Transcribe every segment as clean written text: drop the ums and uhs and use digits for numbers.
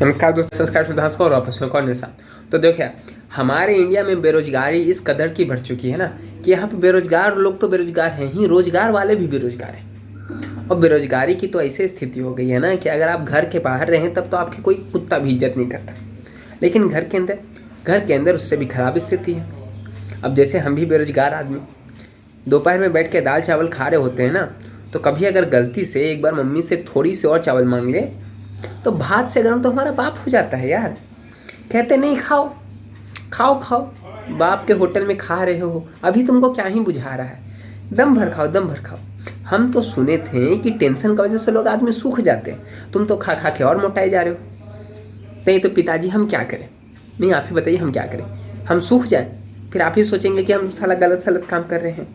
नमस्कार दोस्तों, संस्कार सुधांश को और वापस में कौन साथ। तो देखिए, हमारे इंडिया में बेरोजगारी इस कदर की बढ़ चुकी है ना कि यहाँ पे बेरोजगार लोग तो बेरोजगार हैं ही, रोजगार वाले भी बेरोजगार हैं। और बेरोजगारी की तो ऐसी स्थिति हो गई है ना कि अगर आप घर के बाहर रहें तब तो आपकी कोई कुत्ता भी इज्जत नहीं करता, लेकिन घर के अंदर उससे भी खराब स्थिति है। अब जैसे हम भी बेरोजगार आदमी दोपहर में बैठ के दाल चावल खा रहे होते हैं ना, तो कभी अगर गलती से एक बार मम्मी से थोड़ी सी और चावल मांग ले तो भात से गर्म तो हमारा बाप हो जाता है यार। कहते नहीं, खाओ खाओ खाओ, बाप के होटल में खा रहे हो, अभी तुमको क्या ही बुझा रहा है, दम भर खाओ दम भर खाओ। हम तो सुने थे कि टेंशन की वजह से लोग आदमी सूख जाते हैं, तुम तो खा खा के और मोटाए जा रहे हो। नहीं तो पिताजी हम क्या करें? नहीं, आप ही बताइए हम क्या करें? हम सूख जाएं, फिर आप ही सोचेंगे कि हम साला गलत सलत काम कर रहे हैं।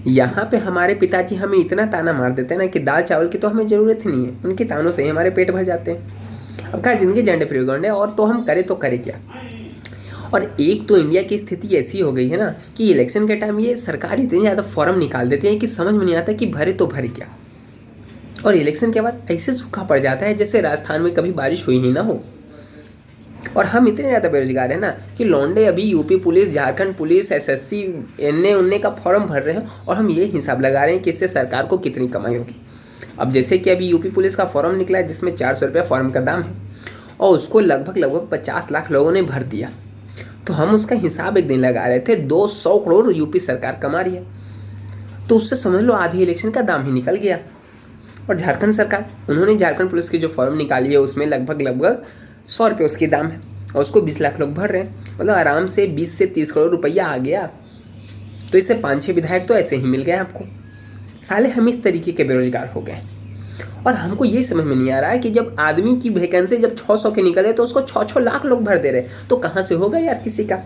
यहाँ पे हमारे पिताजी हमें इतना ताना मार देते हैं ना कि दाल चावल की तो हमें ज़रूरत ही नहीं है, उनके तानों से ही हमारे पेट भर जाते हैं। अब खैर, ज़िंदगी झंडे फ्री गंडे, और तो हम करें तो करें क्या। और एक तो इंडिया की स्थिति ऐसी हो गई है ना कि इलेक्शन के टाइम ये सरकार इतनी ज़्यादा फॉर्म निकाल देती है कि समझ में नहीं आता कि भरे तो भरे क्या। और इलेक्शन के बाद ऐसे सूखा पड़ जाता है जैसे राजस्थान में कभी बारिश हुई ही ना हो। और हम इतने ज़्यादा बेरोजगार हैं ना कि लौंडे अभी UP police, Jharkhand police, SSC, एनए उनने का फॉर्म भर रहे हैं और हम ये हिसाब लगा रहे हैं कि इससे सरकार को कितनी कमाई होगी। अब जैसे कि अभी यूपी पुलिस का फॉर्म निकला है जिसमें 400 रुपये फॉर्म का दाम है और उसको लगभग 50 लाख लोगों ने भर दिया। तो हम उसका हिसाब एक दिन लगा रहे थे, 200 करोड़ यूपी सरकार कमा रही है। तो उससे समझ लो आधी इलेक्शन का दाम ही निकल गया। और झारखंड सरकार, उन्होंने झारखंड पुलिस की जो फॉर्म निकाली है उसमें लगभग 100 रुपये उसकी दाम है और उसको 20 लाख लोग भर रहे हैं, मतलब आराम से 20 से 30 करोड़ रुपया आ गया। तो इससे 5-6 विधायक तो ऐसे ही मिल गए आपको। साले हम इस तरीके के बेरोजगार हो गए। और हमको ये समझ में नहीं आ रहा है कि जब आदमी की वैकेंसी जब 600 के निकले तो उसको 6-6 लाख लोग भर दे रहे, तो कहाँ से होगा यार किसी का।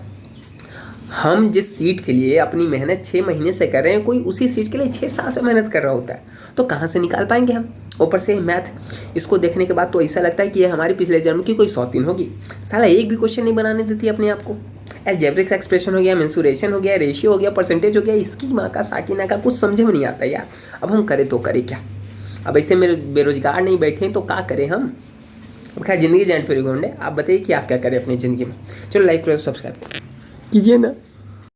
हम जिस सीट के लिए अपनी मेहनत 6 महीने से कर रहे हैं, कोई उसी सीट के लिए 6 साल से मेहनत कर रहा होता है, तो कहाँ से निकाल पाएंगे हम। ऊपर से मैथ, इसको देखने के बाद तो ऐसा लगता है कि ये हमारी पिछले जन्म की कोई सौतीन होगी। साला एक भी क्वेश्चन नहीं बनाने देती अपने आप को। एल्जेब्रिक एक्सप्रेशन हो गया, मेंसुरेशन हो गया, रेशियो हो गया, परसेंटेज हो गया, इसकी माँ का साकिना का कुछ समझ में नहीं आता यार। अब हम करें तो करें क्या। अब ऐसे मेरे बेरोजगार नहीं बैठे तो क्या करें हम। अब खैर, ज़िंदगी जैंट पे रिकॉर्ड है। आप बताइए कि आप क्या करें अपनी ज़िंदगी में। चलो लाइक करो, सब्सक्राइब कीजिए ना।